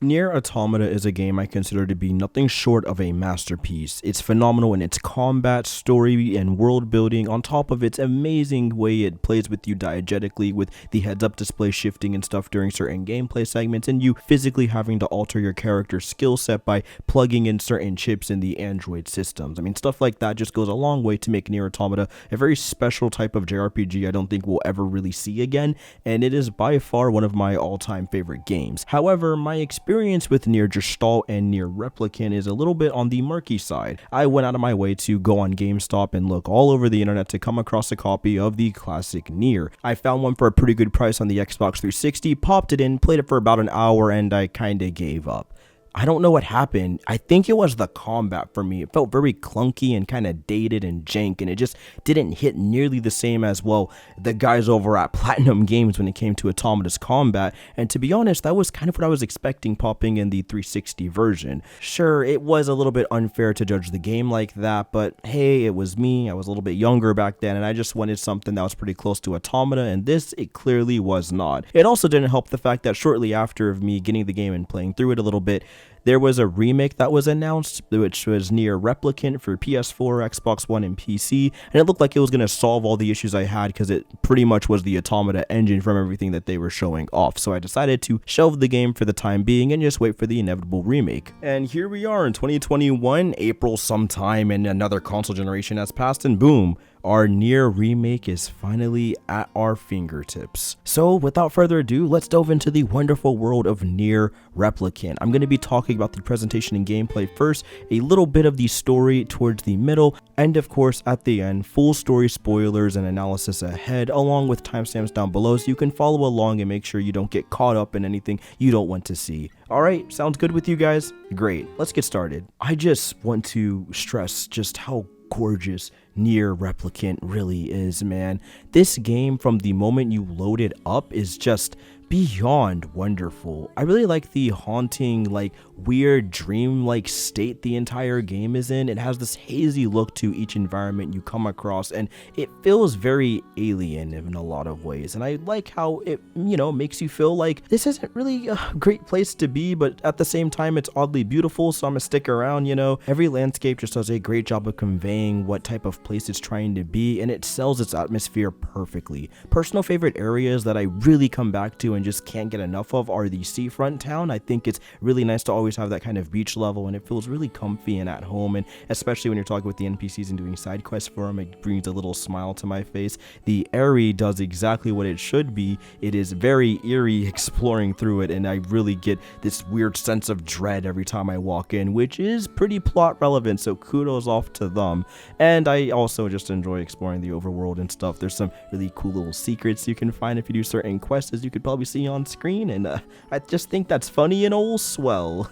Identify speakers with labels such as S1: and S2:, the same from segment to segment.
S1: Nier Automata is a game I consider to be nothing short of a masterpiece. It's phenomenal in its combat, story, and world building, on top of its amazing way it plays with you diegetically with the heads-up display shifting and stuff during certain gameplay segments, and you physically having to alter your character's skill set by plugging in certain chips in the Android systems. I mean, stuff like that just goes a long way to make Nier Automata a very special type of JRPG I don't think we'll ever really see again, and it is by far one of my all-time favorite games. However, my experience with Nier Gestalt and Nier Replicant is a little bit on the murky side. I went out of my way to go on GameStop and look all over the internet to come across a copy of the classic Nier. I found one for a pretty good price on the Xbox 360, popped it in, played it for about an hour, and I kinda gave up. I don't know what happened. I think it was the combat for me. It felt very clunky and kind of dated and jank, and it just didn't hit nearly the same as, well, the guys over at Platinum Games when it came to Automata's combat, and to be honest, that was kind of what I was expecting popping in the 360 version. Sure, it was a little bit unfair to judge the game like that, but hey, it was me. I was a little bit younger back then, and I just wanted something that was pretty close to Automata, and this, it clearly was not. It also didn't help the fact that shortly after of me getting the game and playing through it a little bit, there was a remake that was announced, which was Nier Replicant for PS4, Xbox One, and PC, and it looked like it was going to solve all the issues I had because it pretty much was the Automata engine from everything that they were showing off. So I decided to shelve the game for the time being and just wait for the inevitable remake. And here we are in 2021, April sometime, and another console generation has passed, and boom, our Nier remake is finally at our fingertips. So without further ado, let's delve into the wonderful world of Nier Replicant. I'm going to be talking about the presentation and gameplay first, a little bit of the story towards the middle, and of course at the end, full story spoilers and analysis ahead, along with timestamps down below so you can follow along and make sure you don't get caught up in anything you don't want to see. Alright, sounds good with you guys? Great, let's get started. I just want to stress just how gorgeous Nier Replicant really is, man. This game, from the moment you load it up, is just beyond wonderful. I really like the haunting, like weird dream-like state the entire game is in. It has this hazy look to each environment you come across, and it feels very alien in a lot of ways. And I like how it, makes you feel like this isn't really a great place to be, but at the same time it's oddly beautiful, so I'm gonna stick around. Every landscape just does a great job of conveying what type of place it's trying to be, and it sells its atmosphere perfectly. Personal favorite areas that I really come back to and just can't get enough of are the seafront town. I think it's really nice to always have that kind of beach level, and it feels really comfy and at home, and especially when you're talking with the NPCs and doing side quests for them, it brings a little smile to my face. The area does exactly what it should be. It is very eerie exploring through it, and I really get this weird sense of dread every time I walk in, which is pretty plot relevant, so kudos off to them. And I also just enjoy exploring the overworld and stuff. There's some really cool little secrets you can find if you do certain quests, as you could probably see on screen, and I just think that's funny and old swell.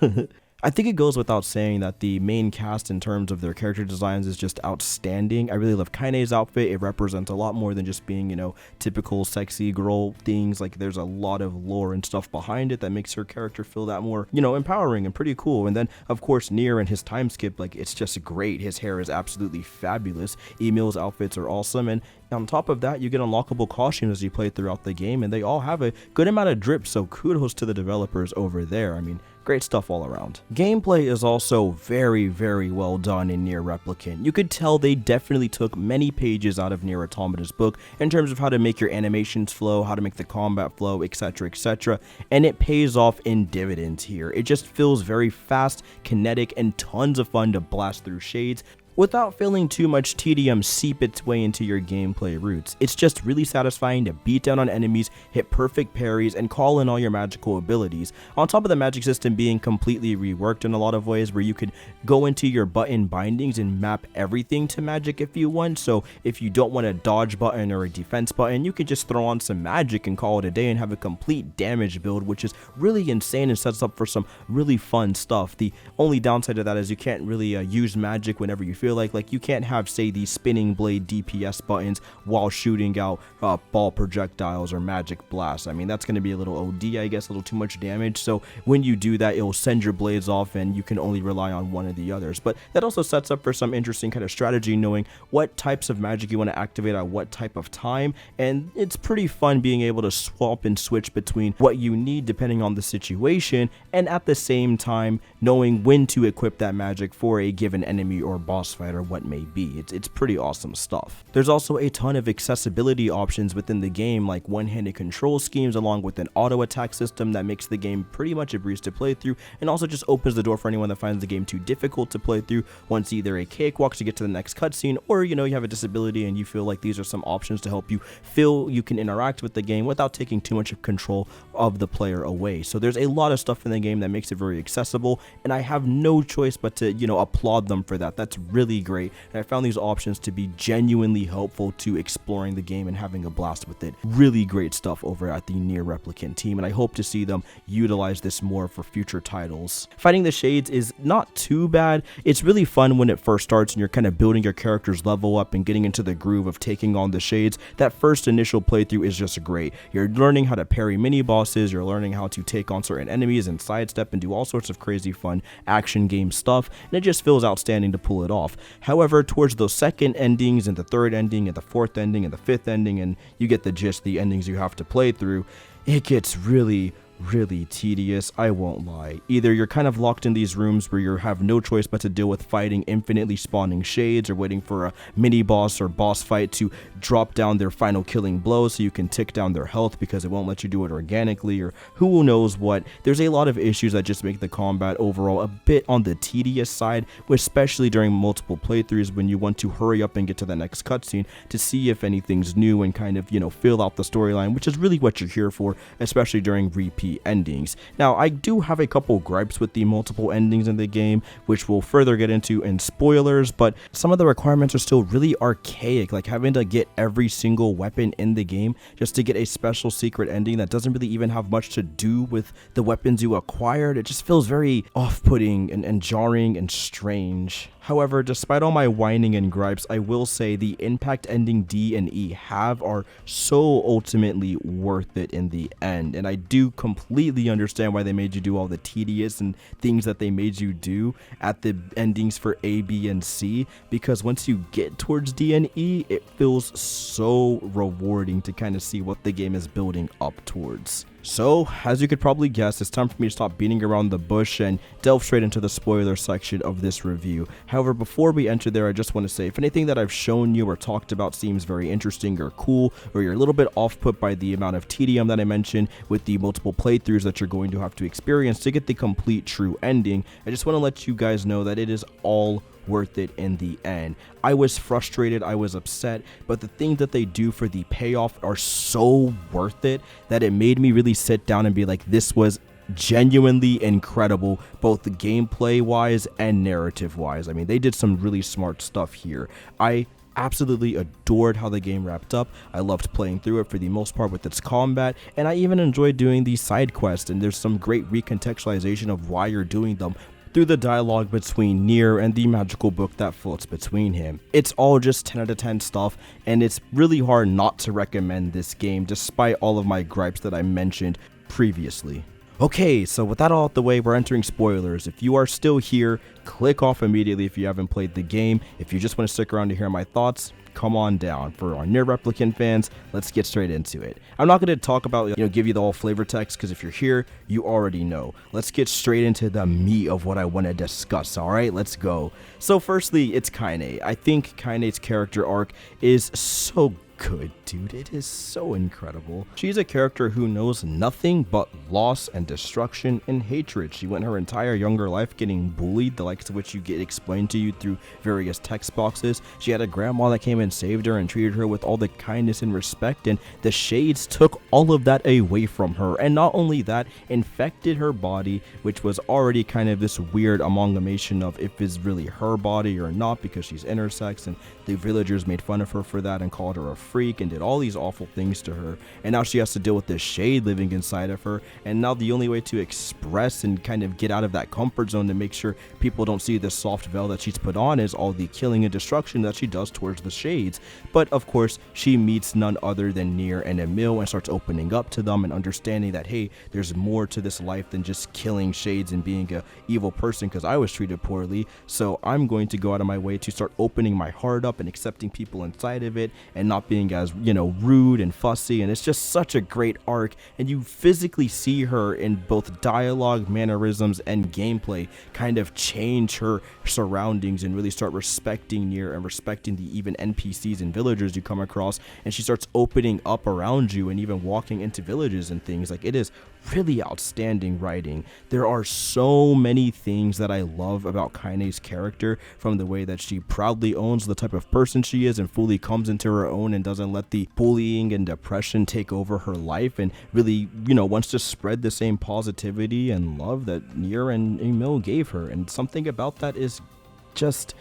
S1: I think it goes without saying that the main cast in terms of their character designs is just outstanding. I really love Kaine's outfit. It represents a lot more than just being, typical sexy girl things. Like, there's a lot of lore and stuff behind it that makes her character feel that more, empowering and pretty cool. And then, of course, Nier and his time skip, like, it's just great. His hair is absolutely fabulous. Emil's outfits are awesome, and on top of that, you get unlockable costumes as you play throughout the game, and they all have a good amount of drip, so kudos to the developers over there. I mean, great stuff all around. Gameplay is also very, very well done in Nier Replicant. You could tell they definitely took many pages out of Nier Automata's book in terms of how to make your animations flow, how to make the combat flow, etc, etc, and it pays off in dividends here. It just feels very fast, kinetic, and tons of fun to blast through shades without feeling too much tedium seep its way into your gameplay roots. It's just really satisfying to beat down on enemies, hit perfect parries, and call in all your magical abilities. On top of the magic system being completely reworked in a lot of ways, where you could go into your button bindings and map everything to magic if you want. So if you don't want a dodge button or a defense button, you could just throw on some magic and call it a day and have a complete damage build, which is really insane and sets up for some really fun stuff. The only downside to that is you can't really use magic whenever you feel feel like you can't have, say, these spinning blade DPS buttons while shooting out ball projectiles or magic blasts. I mean, that's going to be a little OD, I guess, a little too much damage. So when you do that, it will send your blades off and you can only rely on one of the others. But that also sets up for some interesting kind of strategy, knowing what types of magic you want to activate at what type of time. And it's pretty fun being able to swap and switch between what you need depending on the situation, and at the same time knowing when to equip that magic for a given enemy or boss fight or what may be. It's pretty awesome stuff. There's also a ton of accessibility options within the game, like one-handed control schemes along with an auto attack system that makes the game pretty much a breeze to play through, and also just opens the door for anyone that finds the game too difficult to play through, wants either a cakewalk to get to the next cutscene, or you have a disability and you feel like these are some options to help you feel you can interact with the game without taking too much control of the player away. So there's a lot of stuff in the game that makes it very accessible, and I have no choice but to applaud them for that. That's really great, and I found these options to be genuinely helpful to exploring the game and having a blast with it. Really great stuff over at the Nier Replicant team, and I hope to see them utilize this more for future titles. Fighting the shades is not too bad. It's really fun when it first starts and you're kind of building your character's level up and getting into the groove of taking on the shades. That first initial playthrough is just great. You're learning how to parry mini bosses, you're learning how to take on certain enemies and sidestep and do all sorts of crazy fun action game stuff, and it just feels outstanding to pull it off. However, towards those second endings and the third ending and the fourth ending and the fifth ending, and you get the gist, the endings you have to play through, it gets really tedious, I won't lie. Either you're kind of locked in these rooms where you have no choice but to deal with fighting infinitely spawning shades, or waiting for a mini boss or boss fight to drop down their final killing blow so you can tick down their health because it won't let you do it organically, or who knows what. There's a lot of issues that just make the combat overall a bit on the tedious side, especially during multiple playthroughs when you want to hurry up and get to the next cutscene to see if anything's new and kind of fill out the storyline, which is really what you're here for, especially during repeat endings. Now, I do have a couple gripes with the multiple endings in the game, which we'll further get into in spoilers, but some of the requirements are still really archaic, like having to get every single weapon in the game just to get a special secret ending that doesn't really even have much to do with the weapons you acquired. It just feels very off-putting and jarring and strange. However, despite all my whining and gripes, I will say the impact ending D and E have are so ultimately worth it in the end, and I do completely understand why they made you do all the tedious and things that they made you do at the endings for A, B, and C, because once you get towards D and E, it feels so rewarding to kind of see what the game is building up towards. So, as you could probably guess, it's time for me to stop beating around the bush and delve straight into the spoiler section of this review. However, before we enter there, I just want to say, if anything that I've shown you or talked about seems very interesting or cool, or you're a little bit off-put by the amount of tedium that I mentioned with the multiple playthroughs that you're going to have to experience to get the complete true ending, I just want to let you guys know that it is all worth it in the end. I was frustrated, I was upset, but the things that they do for the payoff are so worth it that it made me really sit down and be like, this was genuinely incredible, both the gameplay wise and narrative wise. I mean, they did some really smart stuff here. I absolutely adored how the game wrapped up. I loved playing through it for the most part with its combat, and I even enjoyed doing these side quests, and there's some great recontextualization of why you're doing them through the dialogue between Nier and the magical book that floats between him. It's all just 10 out of 10 stuff, and it's really hard not to recommend this game despite all of my gripes that I mentioned previously. Okay, so with that all out the way, we're entering spoilers. If you are still here, click off immediately if you haven't played the game. If you just want to stick around to hear my thoughts, come on down. For our Nier Replicant fans, let's get straight into it. I'm not going to talk about, give you the whole flavor text, because if you're here, you already know. Let's get straight into the meat of what I want to discuss, alright? Let's go. So firstly, it's Kaine. I think Kaine's character arc is so good, dude. It is so incredible. She's a character who knows nothing but loss and destruction and hatred. She went her entire younger life getting bullied, the likes of which you get explained to you through various text boxes. She had a grandma that came and saved her and treated her with all the kindness and respect, and the shades took all of that away from her, and not only that, infected her body, which was already kind of this weird amalgamation of if it's really her body or not, because she's intersex, and the villagers made fun of her for that and called her a freak and did all these awful things to her, and now she has to deal with this shade living inside of her, and now the only way to express and kind of get out of that comfort zone to make sure people don't see this soft veil that she's put on is all the killing and destruction that she does towards the shades. But of course, she meets none other than Nier and Emil and starts opening up to them and understanding that, hey, there's more to this life than just killing shades and being a evil person because I was treated poorly. So I'm going to go out of my way to start opening my heart up and accepting people inside of it and not being as, rude and fussy. And it's just such a great arc, and you physically see her in both dialogue, mannerisms, and gameplay kind of change her surroundings and really start respecting Nier and respecting the even NPCs and villagers you come across, and she starts opening up around you and even walking into villages and things. Like, it is really outstanding writing. There are so many things that I love about Kaine's character, from the way that she proudly owns the type of person she is and fully comes into her own and doesn't let the bullying and depression take over her life, and really, wants to spread the same positivity and love that Nier and Emil gave her. And something about that is just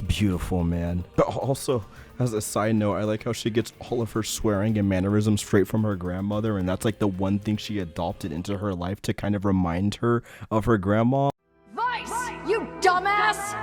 S1: beautiful, man. But also, as a side note, I like how she gets all of her swearing and mannerisms straight from her grandmother, and that's like the one thing she adopted into her life to kind of remind her of her grandma.
S2: Vice, you dumbass!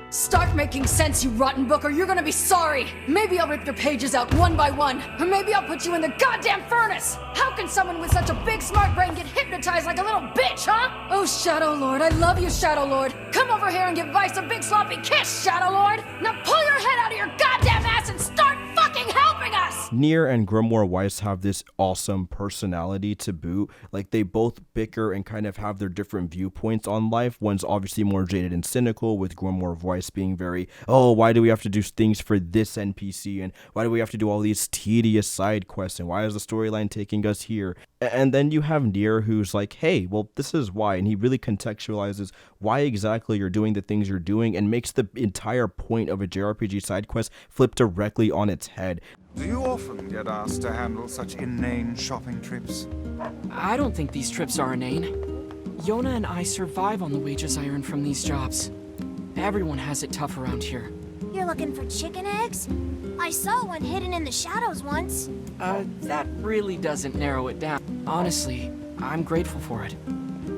S2: Start making sense, you rotten book, or you're gonna be sorry! Maybe I'll rip your pages out one by one, or maybe I'll put you in the goddamn furnace! How can someone with such a big smart brain get hypnotized like a little bitch, huh? Oh, Shadow Lord, I love you, Shadow Lord! Come over here and give Vice a big sloppy kiss, Shadow Lord! Now pull your head out of your goddamn ass and start fucking helping us!
S1: Nier and Grimoire Weiss have this awesome personality to boot. Like, they both bicker and kind of have their different viewpoints on life. One's obviously more jaded and cynical, with Grimoire Weiss being very, why do we have to do things for this NPC, and why do we have to do all these tedious side quests, and why is the storyline taking us here? And then you have Nier, who's like, hey, well, this is why, and he really contextualizes why exactly you're doing the things you're doing and makes the entire point of a JRPG side quest flip directly on its head.
S3: Do you often get asked to handle such inane shopping trips?
S4: I don't think these trips are inane. Yona and I survive on the wages I earn from these jobs. Everyone has it tough around here.
S5: You're looking for chicken eggs? I saw one hidden in the shadows once.
S4: That really doesn't narrow it down. Honestly, I'm grateful for it.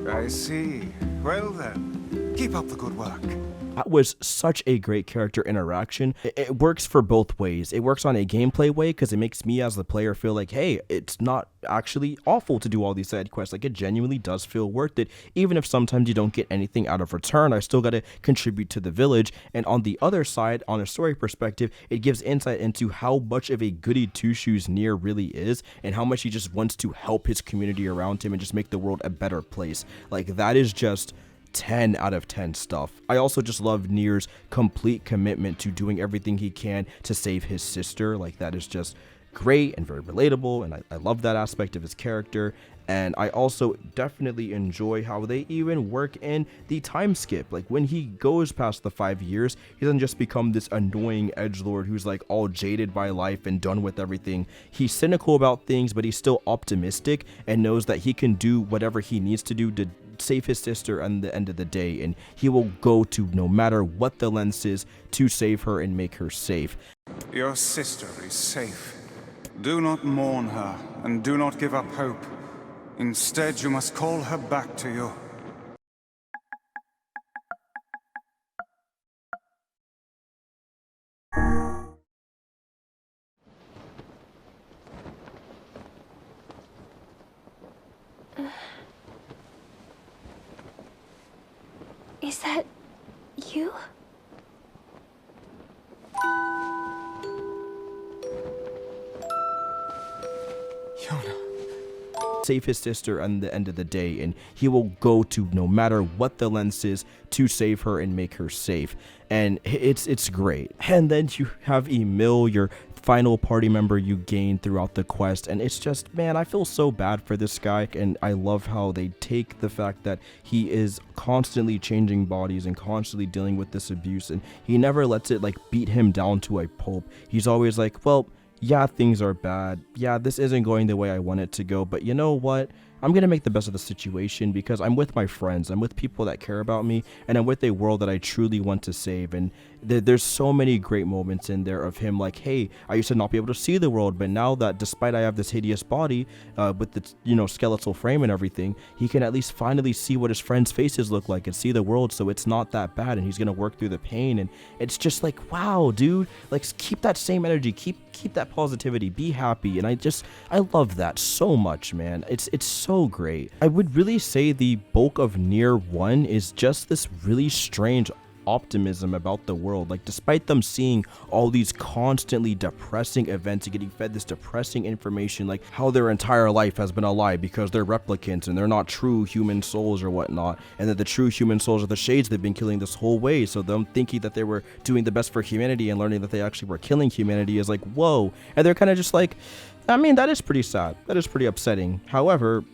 S3: I see. Well then, keep up the good work.
S1: That was such a great character interaction. It works for both ways. It works on a gameplay way because it makes me as the player feel like, hey, it's not actually awful to do all these side quests. Like, it genuinely does feel worth it. Even if sometimes you don't get anything out of return, I still got to contribute to the village. And on the other side, on a story perspective, it gives insight into how much of a goody two-shoes Nier really is, and how much he just wants to help his community around him and just make the world a better place. Like, that is just 10 out of 10 stuff. I also just love Nier's complete commitment to doing everything he can to save his sister. Like, that is just great and very relatable, and I love that aspect of his character. And I also definitely enjoy how they even work in the time skip. Like, when he goes past the 5 years, he doesn't just become this annoying edgelord who's like all jaded by life and done with everything. He's cynical about things, but he's still optimistic and knows that he can do whatever he needs to do to save his sister at the end of the day, and he will go to no matter what the lengths is to save her and make her safe.
S3: Your sister is safe. Do not mourn her, and do not give up hope. Instead, you must call her back to you.
S5: Is that you?
S1: Save his sister at the end of the day, and he will go to no matter what the lengths is to save her and make her safe. And it's great. And then you have Emil, your final party member you gain throughout the quest, and it's just, man, I feel so bad for this guy. And I love how they take the fact that he is constantly changing bodies and constantly dealing with this abuse, and he never lets it like beat him down to a pulp. He's always like, well, yeah, things are bad. Yeah, this isn't going the way I want it to go, but you know what? I'm gonna make the best of the situation because I'm with my friends, I'm with people that care about me, and I'm with a world that I truly want to save. And there's so many great moments in there of him like, hey, I used to not be able to see the world, but now that despite I have this hideous body with the skeletal frame and everything, he can at least finally see what his friends' faces look like and see the world, so it's not that bad, and he's gonna work through the pain. And it's just like, wow, dude, like keep that same energy, keep that positivity, be happy. And I love that so much, man. It's so great. I would really say the bulk of Nier 1 is just this really strange optimism about the world. Like, despite them seeing all these constantly depressing events and getting fed this depressing information, like how their entire life has been a lie because they're replicants and they're not true human souls or whatnot, and that the true human souls are the shades they've been killing this whole way, so them thinking that they were doing the best for humanity and learning that they actually were killing humanity is like, whoa. And they're kind of just like, I mean, that is pretty sad, that is pretty upsetting. However,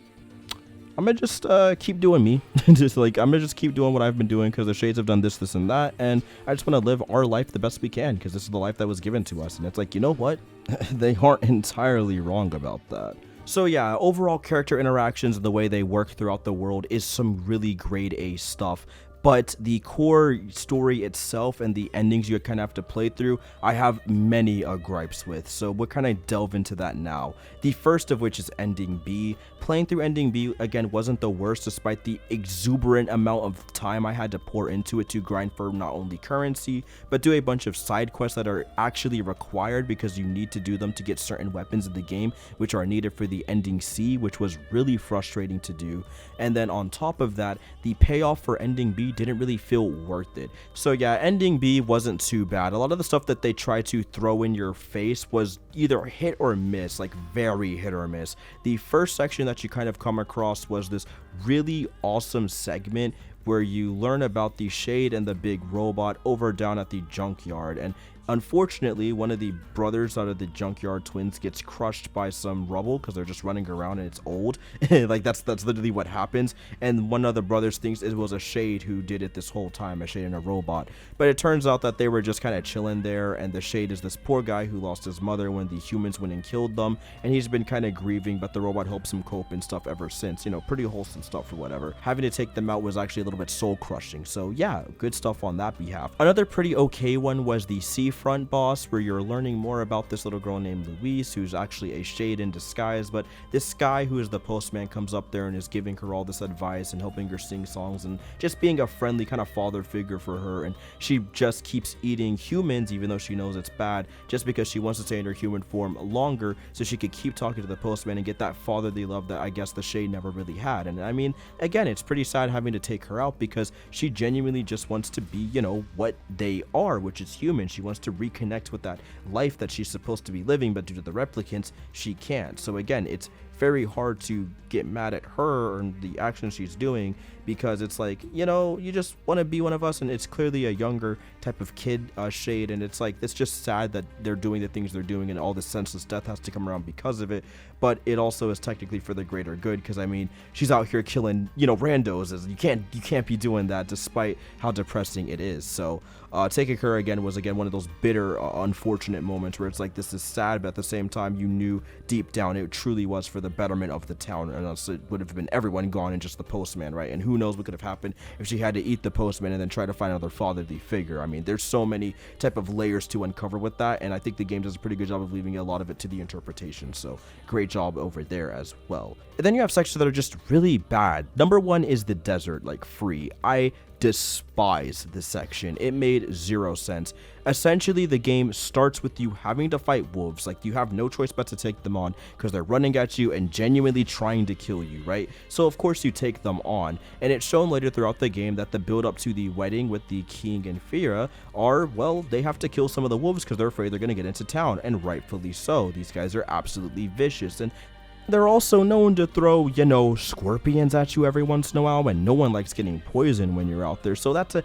S1: I'm gonna just keep doing me. I'm gonna just keep doing what I've been doing because the shades have done this, this, and that, and I just want to live our life the best we can because this is the life that was given to us. And it's like, you know what? They aren't entirely wrong about that. So yeah, overall character interactions and the way they work throughout the world is some really grade A stuff. But the core story itself and the endings you kind of have to play through, I have many gripes with. So we'll kind of delve into that now. The first of which is Ending B. Playing through Ending B, again, wasn't the worst despite the exuberant amount of time I had to pour into it to grind for not only currency, but do a bunch of side quests that are actually required because you need to do them to get certain weapons in the game, which are needed for the Ending C, which was really frustrating to do. And then on top of that, the payoff for Ending B didn't really feel worth it. So yeah, Ending B wasn't too bad. A lot of the stuff that they tried to throw in your face was either hit or miss, like very hit or miss. The first section that you kind of come across was this really awesome segment where you learn about the Shade and the big robot over down at the junkyard. And unfortunately, one of the brothers out of the junkyard twins gets crushed by some rubble because they're just running around and it's old. Like that's literally what happens. And one of the brothers thinks it was a Shade who did it this whole time, a Shade and a robot. But it turns out that they were just kind of chilling there, and the Shade is this poor guy who lost his mother when the humans went and killed them, and he's been kind of grieving, but the robot helps him cope and stuff ever since. Pretty wholesome stuff or whatever. Having to take them out was actually a little bit soul crushing. So yeah, good stuff on that behalf. Another pretty okay one was the Seafront boss, where you're learning more about this little girl named Louise, who's actually a Shade in disguise. But this guy who is the postman comes up there and is giving her all this advice and helping her sing songs and just being a friendly kind of father figure for her. And she just keeps eating humans even though she knows it's bad, just because she wants to stay in her human form longer so she could keep talking to the postman and get that fatherly love that I guess the Shade never really had. And I mean, again, it's pretty sad having to take her out because she genuinely just wants to be, what they are, which is human. She wants to reconnect with that life that she's supposed to be living, but due to the replicants, she can't. So again, it's very hard to get mad at her and the actions she's doing because it's like, you just want to be one of us, and it's clearly a younger type of kid Shade, and it's like, it's just sad that they're doing the things they're doing and all this senseless death has to come around because of it. But it also is technically for the greater good because I mean, she's out here killing randos, as you can't be doing that despite how depressing it is. So taking her again was one of those bitter unfortunate moments where it's like, this is sad, but at the same time you knew deep down it truly was for the betterment of the town, and else it would have been everyone gone and just the postman, right? And who knows what could have happened if she had to eat the postman and then try to find another fatherly figure. I mean, there's so many type of layers to uncover with that, and I think the game does a pretty good job of leaving a lot of it to the interpretation, so great job over there as well. And then you have sections that are just really bad. Number one is the desert, like free. I despise this section. It made zero sense. Essentially, the game starts with you having to fight wolves. Like, you have no choice but to take them on because they're running at you and genuinely trying to kill you, right? So of course you take them on, and it's shown later throughout the game that the build up to the wedding with the king and Fira are, well, they have to kill some of the wolves because they're afraid they're going to get into town, and rightfully so. These guys are absolutely vicious, and they're also known to throw, scorpions at you every once in a while, and no one likes getting poisoned when you're out there. So that's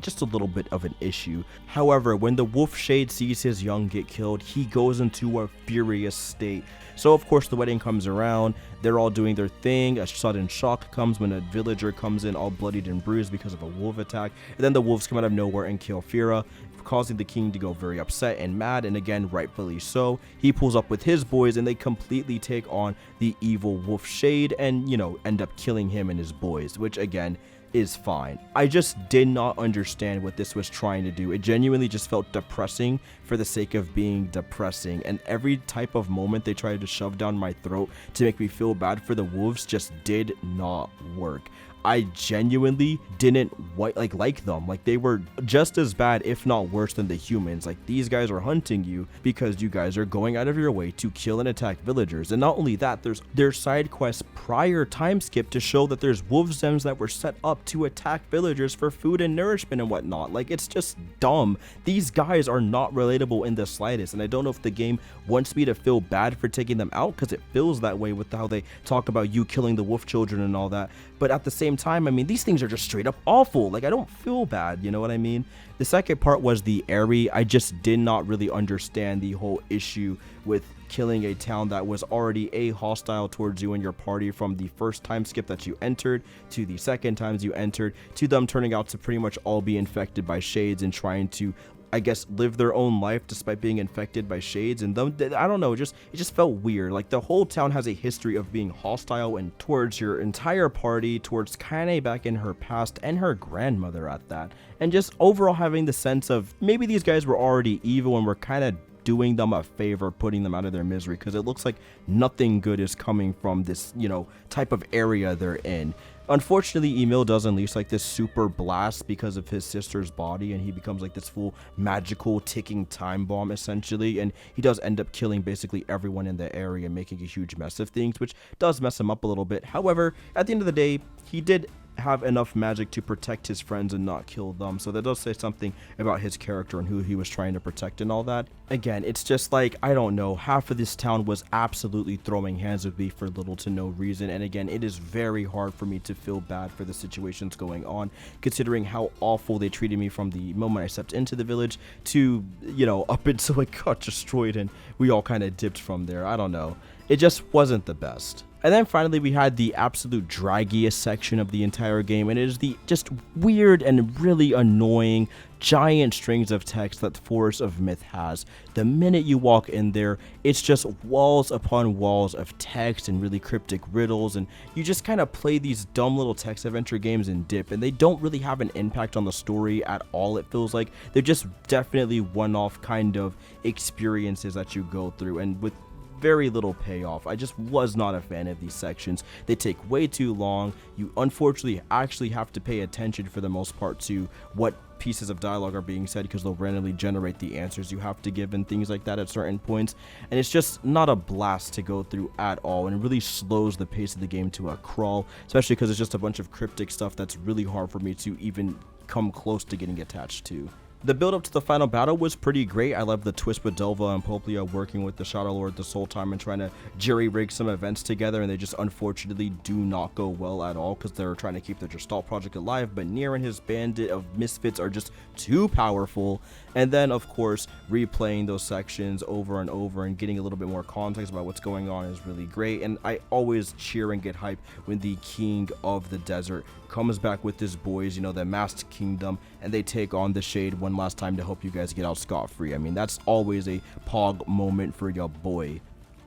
S1: just a little bit of an issue. However, when the wolf Shade sees his young get killed, he goes into a furious state. So of course the wedding comes around, they're all doing their thing, a sudden shock comes when a villager comes in all bloodied and bruised because of a wolf attack, and then the wolves come out of nowhere and kill Fira. causing the king to go very upset and mad, and again, rightfully so. He pulls up with his boys and they completely take on the evil wolf Shade and, you know, end up killing him and his boys, which again is fine. I just did not understand what this was trying to do. It genuinely just felt depressing for the sake of being depressing, and every type of moment they tried to shove down my throat to make me feel bad for the wolves just did not work. I genuinely didn't like them. Like, they were just as bad, if not worse, than the humans. Like, these guys are hunting you because you guys are going out of your way to kill and attack villagers. And not only that, there's side quests prior time skip to show that there's wolves dens that were set up to attack villagers for food and nourishment and whatnot. Like, it's just dumb. These guys are not relatable in the slightest, and I don't know if the game wants me to feel bad for taking them out, because it feels that way with how they talk about you killing the wolf children and all that. But at the same time, I mean, these things are just straight up awful. Like, I don't feel bad, you know what I mean? The second part was the Airy. I just did not really understand the whole issue with killing a town that was already hostile towards you and your party from the first time skip that you entered to the second times you entered to them turning out to pretty much all be infected by shades and trying to, I guess, live their own life despite being infected by shades. And them, I don't know, it just felt weird. Like, the whole town has a history of being hostile and towards your entire party, towards Kaine back in her past, and her grandmother at that. And just overall having the sense of maybe these guys were already evil and we're kind of doing them a favor, putting them out of their misery, because it looks like nothing good is coming from this, you know, type of area they're in. Unfortunately, Emil does unleash like this super blast because of his sister's body, and he becomes like this full magical ticking time bomb essentially, and he does end up killing basically everyone in the area, making a huge mess of things, which does mess him up a little bit. However, at the end of the day, he did have enough magic to protect his friends and not kill them, so that does say something about his character and who he was trying to protect and all that. Again, it's just like, I don't know, half of this town was absolutely throwing hands with me for little to no reason, and again, it is very hard for me to feel bad for the situations going on, considering how awful they treated me from the moment I stepped into the village to, you know, up until it got destroyed and we all kind of dipped from there. I don't know, it just wasn't the best. And then finally we had the absolute draggiest section of the entire game, and it is the just weird and really annoying giant strings of text that Forest of Myth has. The minute you walk in there, it's just walls upon walls of text and really cryptic riddles, and you just kind of play these dumb little text adventure games and dip, and they don't really have an impact on the story at all. It feels like they're just definitely one-off kind of experiences that you go through, and with very little payoff. I just was not a fan of these sections. They take way too long. You unfortunately actually have to pay attention for the most part to what pieces of dialogue are being said, because they'll randomly generate the answers you have to give and things like that at certain points, and it's just not a blast to go through at all, and it really slows the pace of the game to a crawl, especially because it's just a bunch of cryptic stuff that's really hard for me to even come close to getting attached to. The build up to the final battle was pretty great. I love the twist with Delva and Poplia working with the Shadow Lord this whole time and trying to jerry-rig some events together, and they just unfortunately do not go well at all because they're trying to keep the Gestalt project alive, but Nier and his bandit of misfits are just too powerful. And then, of course, replaying those sections over and over and getting a little bit more context about what's going on is really great, and I always cheer and get hyped when the King of the Desert comes back with his boys, you know, the masked kingdom, and they take on the Shade one last time to help you guys get out scot-free. I mean, that's always a pog moment for your boy.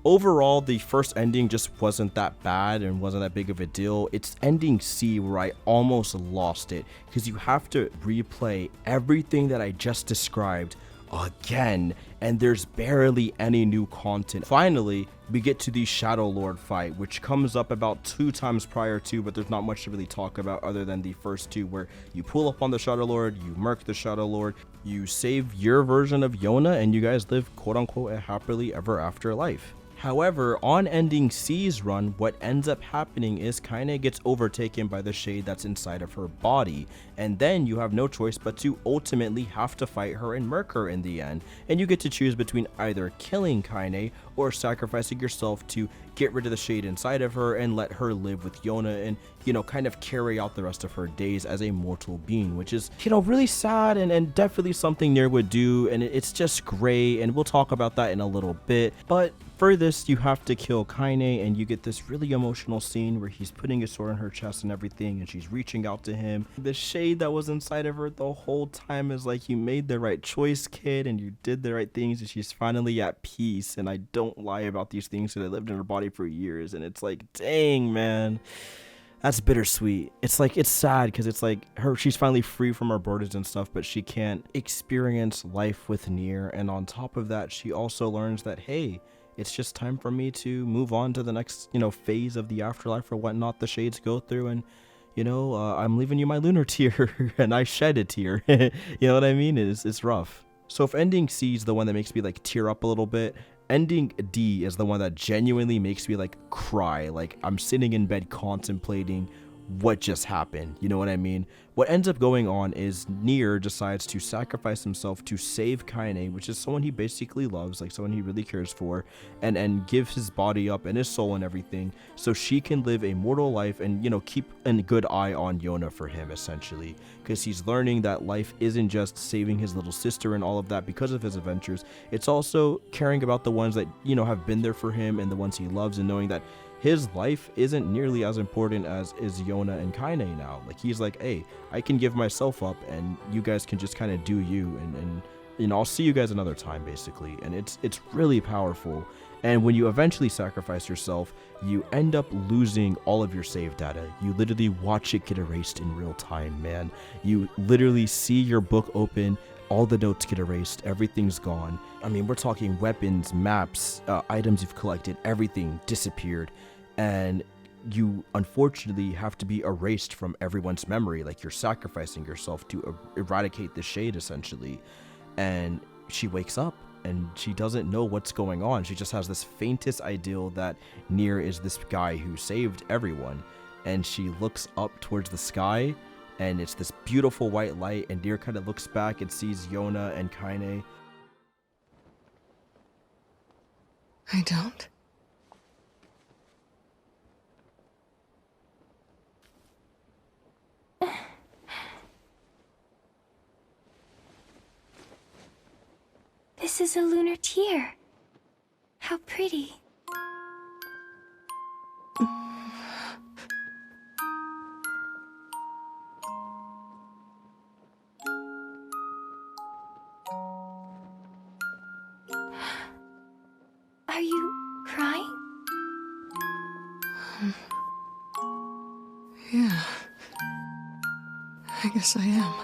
S1: Overall, the first ending just wasn't that bad and wasn't that big of a deal. It's ending C where I almost lost it, because you have to replay everything that I just described again, and there's barely any new content. Finally, we get to the Shadow Lord fight, which comes up about 2 times prior to, but there's not much to really talk about other than the first 2, where you pull up on the Shadow Lord, you murk the Shadow Lord, you save your version of Yona, and you guys live quote-unquote a happily ever after life. However, on ending C's run, what ends up happening is Kaine gets overtaken by the Shade that's inside of her body, and then you have no choice but to ultimately have to fight her and murk her in the end, and you get to choose between either killing Kaine or sacrificing yourself to get rid of the shade inside of her and let her live with Yona and, you know, kind of carry out the rest of her days as a mortal being, which is, you know, really sad and definitely something Nier would do, and it's just great, and we'll talk about that in a little bit. But for this, you have to kill Kaine, and you get this really emotional scene where he's putting his sword in her chest and everything, and she's reaching out to him. The shade that was inside of her the whole time is like, you made the right choice, kid, and you did the right things, and she's finally at peace. And I don't lie about these things because I lived in her body for years, and it's like, dang, man. That's bittersweet. It's like, it's sad because it's like she's finally free from her burdens and stuff, but she can't experience life with Nier. And on top of that, she also learns that, hey, it's just time for me to move on to the next, you know, phase of the afterlife or whatnot the shades go through. And, you know, I'm leaving you my lunar tear and I shed a tear. You know what I mean? It's rough. So if ending C is the one that makes me like tear up a little bit, ending D is the one that genuinely makes me like cry. Like I'm sitting in bed contemplating what just happened. You know what I mean? What ends up going on is Nier decides to sacrifice himself to save Kaine, which is someone he basically loves, like someone he really cares for, and give his body up and his soul and everything so she can live a mortal life and, you know, keep a good eye on Yona for him, essentially, because he's learning that life isn't just saving his little sister and all of that because of his adventures. It's also caring about the ones that, you know, have been there for him and the ones he loves, and knowing that his life isn't nearly as important as is Yona and Kaine now. Like, he's like, hey, I can give myself up and you guys can just kind of do you, and you know, I'll see you guys another time, basically. And it's really powerful. And when you eventually sacrifice yourself, you end up losing all of your save data. You literally watch it get erased in real time, man. You literally see your book open, all the notes get erased, everything's gone. I mean, we're talking weapons, maps, items you've collected, everything disappeared. And you unfortunately have to be erased from everyone's memory. Like, you're sacrificing yourself to eradicate the shade, essentially. And she wakes up and she doesn't know what's going on. She just has this faintest ideal that Nier is this guy who saved everyone. And she looks up towards the sky, and it's this beautiful white light, and Nier kind of looks back and sees Yona and Kaine.
S6: I don't.
S5: This is a lunar tear. How pretty. Are you crying?
S6: Yeah. I guess I am.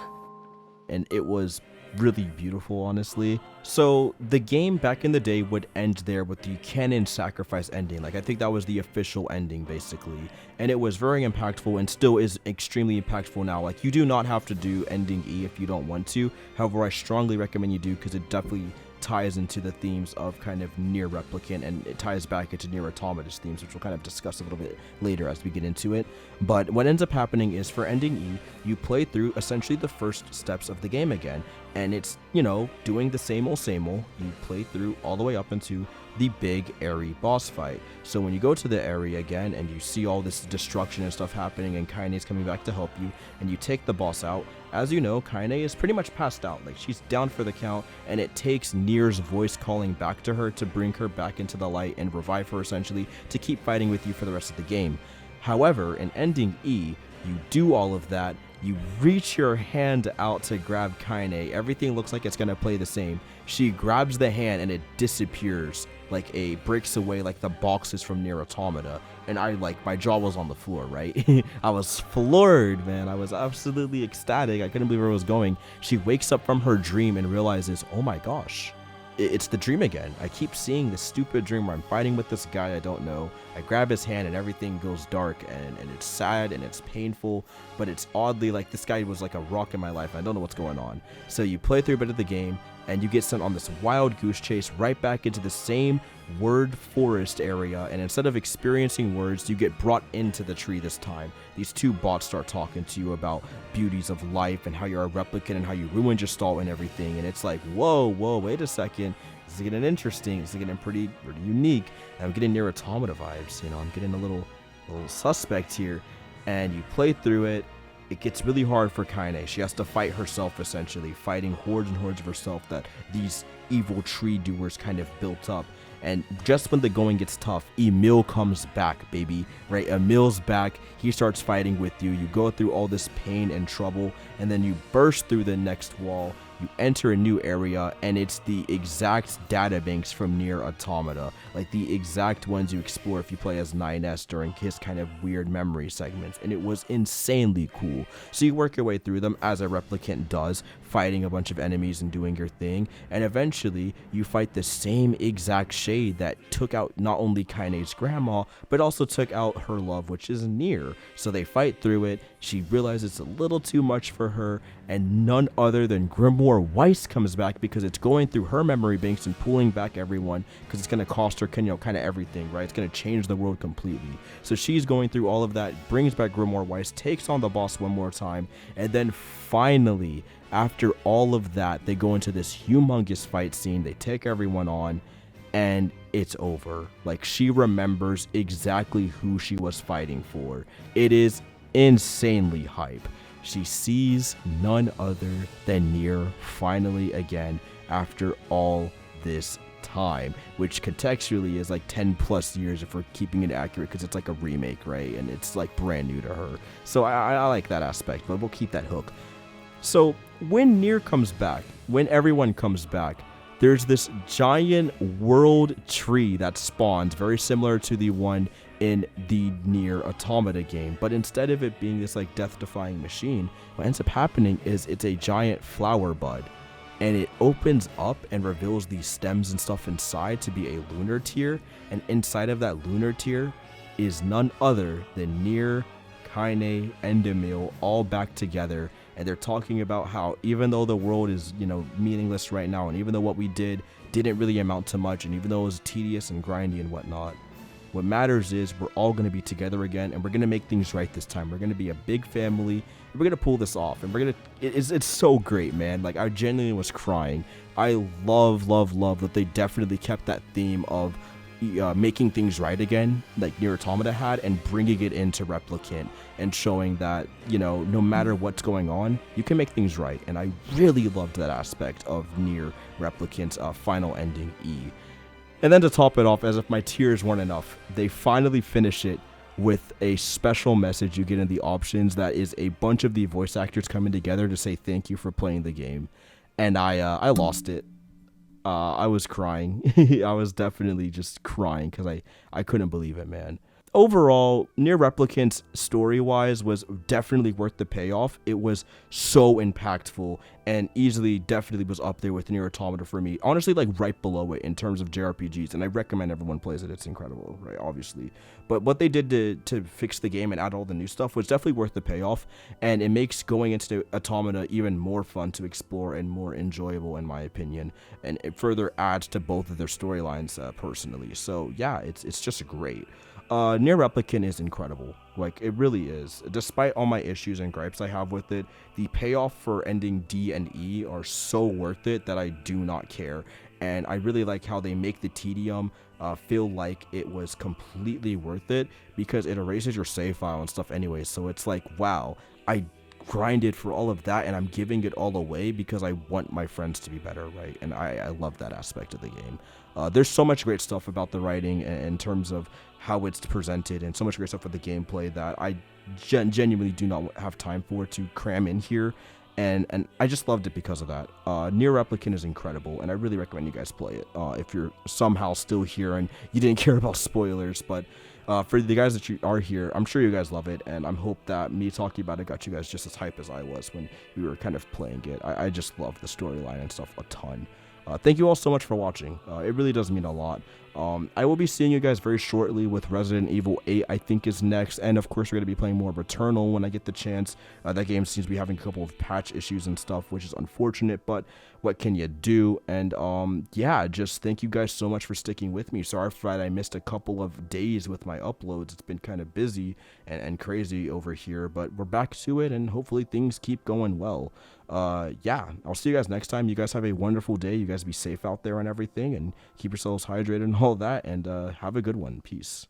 S1: And it was really beautiful, honestly. So the game back in the day would end there with the canon sacrifice ending. Like, I think that was the official ending, basically. And it was very impactful and still is extremely impactful now. Like, you do not have to do ending E if you don't want to. However, I strongly recommend you do, because it definitely ties into the themes of kind of Nier Replicant, and it ties back into Nier Automata's themes, which we'll kind of discuss a little bit later as we get into it. But what ends up happening is, for ending E, you play through essentially the first steps of the game again, and it's, you know, doing the same old. You play through all the way up into the big airy boss fight. So when you go to the area again and you see all this destruction and stuff happening, and Kaine is coming back to help you, and you take the boss out, as you know, Kaine is pretty much passed out. Like, she's down for the count, and it takes Nier's voice calling back to her to bring her back into the light and revive her, essentially, to keep fighting with you for the rest of the game. However, in ending E, you do all of that, you reach your hand out to grab Kaine, everything looks like it's gonna play the same. She grabs the hand and it disappears, like breaks away like the boxes from Nier Automata. And my jaw was on the floor, right? I was floored, man. I was absolutely ecstatic. I couldn't believe where it was going. She wakes up from her dream and realizes, oh my gosh, it's the dream again. I keep seeing this stupid dream where I'm fighting with this guy I don't know. I grab his hand and everything goes dark, and it's sad and it's painful, but it's oddly like this guy was like a rock in my life. I don't know what's going on. So you play through a bit of the game, and you get sent on this wild goose chase right back into the same word forest area, and instead of experiencing words, you get brought into the tree this time. These two bots start talking to you about beauties of life and how you're a replicant and how you ruined your stall and everything, and it's like, whoa, wait a second, This is getting interesting. This is getting pretty unique. And I'm getting Nier Automata vibes. You know, I'm getting a little suspect here. And you play through it. It gets really hard for Kaine. She has to fight herself, essentially, fighting hordes and hordes of herself that these evil tree doers kind of built up. And just when the going gets tough, Emil comes back, baby, right? Emil's back. He starts fighting with you. You go through all this pain and trouble, and then you burst through the next wall. You enter a new area, and it's the exact databanks from Nier Automata, like the exact ones you explore if you play as 9S during his kind of weird memory segments, and it was insanely cool. So you work your way through them as a replicant does, fighting a bunch of enemies and doing your thing, and eventually you fight the same exact shade that took out not only Kaine's grandma, but also took out her love, which is Nier. So they fight through it. She realizes it's a little too much for her, and none other than Grimoire Weiss comes back because it's going through her memory banks and pulling back everyone because it's going to cost her, kind of everything, right? It's going to change the world completely. So she's going through all of that, brings back Grimoire Weiss, takes on the boss one more time, and then finally, after all of that, they go into this humongous fight scene. They take everyone on, and it's over. Like, she remembers exactly who she was fighting for. It is insanely hype. She sees none other than Nier finally again after all this time, which contextually is like 10 plus years if we're keeping it accurate, because it's like a remake, right? And it's like brand new to her. So I like that aspect, but we'll keep that hook. So when Nier comes back, when everyone comes back, there's this giant world tree that spawns, very similar to the one in the Nier Automata game, but instead of it being this like death-defying machine, what ends up happening is it's a giant flower bud, and it opens up and reveals these stems and stuff inside to be a lunar tier, and inside of that lunar tier is none other than Nier, Kaine, and Emil all back together. And they're talking about how even though the world is, you know, meaningless right now, and even though what we didn't really amount to much, and even though it was tedious and grindy and whatnot, what matters is we're all going to be together again, and we're going to make things right this time. We're going to be a big family, and we're going to pull this off, and it's so great, man. Like, I genuinely was crying. I love that they definitely kept that theme of making things right again, like Nier Automata had, and bringing it into Replicant and showing that, you know, no matter what's going on, you can make things right. And I really loved that aspect of Nier Replicant's final ending, E. And then to top it off, as if my tears weren't enough, they finally finish it with a special message you get in the options that is a bunch of the voice actors coming together to say thank you for playing the game. And I lost it. I was crying. I was definitely just crying because I couldn't believe it, man. Overall, Nier Replicant story-wise was definitely worth the payoff. It was so impactful and definitely was up there with Nier Automata for me. Honestly, like right below it in terms of JRPGs, and I recommend everyone plays it. It's incredible, right? Obviously. But what they did to fix the game and add all the new stuff was definitely worth the payoff, and it makes going into Automata even more fun to explore and more enjoyable, in my opinion, and it further adds to both of their storylines personally. So yeah, it's just great. Nier Replicant is incredible. Like, it really is. Despite all my issues and gripes I have with it, the payoff for ending D and E are so worth it that I do not care. And I really like how they make the tedium feel like it was completely worth it, because it erases your save file and stuff anyway. So it's like, wow, I grinded for all of that and I'm giving it all away because I want my friends to be better, right? And I love that aspect of the game. There's so much great stuff about the writing in terms of how it's presented, and so much great stuff with the gameplay that I genuinely do not have time for to cram in here, and I just loved it because of that. Nier Replicant is incredible, and I really recommend you guys play it if you're somehow still here and you didn't care about spoilers. But for the guys that you are here, I'm sure you guys love it, and I hope that me talking about it got you guys just as hype as I was when we were kind of playing it. I just love the storyline and stuff a ton. Thank you all so much for watching. It really does mean a lot. I will be seeing you guys very shortly with Resident Evil 8, I think is next, and of course we're going to be playing more Returnal when I get the chance. That game seems to be having a couple of patch issues and stuff, which is unfortunate, but what can you do? And yeah, just thank you guys so much for sticking with me. Sorry for that I missed a couple of days with my uploads. It's been kind of busy and crazy over here, but we're back to it, and hopefully things keep going well. Yeah, I'll see you guys next time. You guys have a wonderful day. You guys be safe out there and everything, and keep yourselves hydrated and all that, and have a good one. Peace.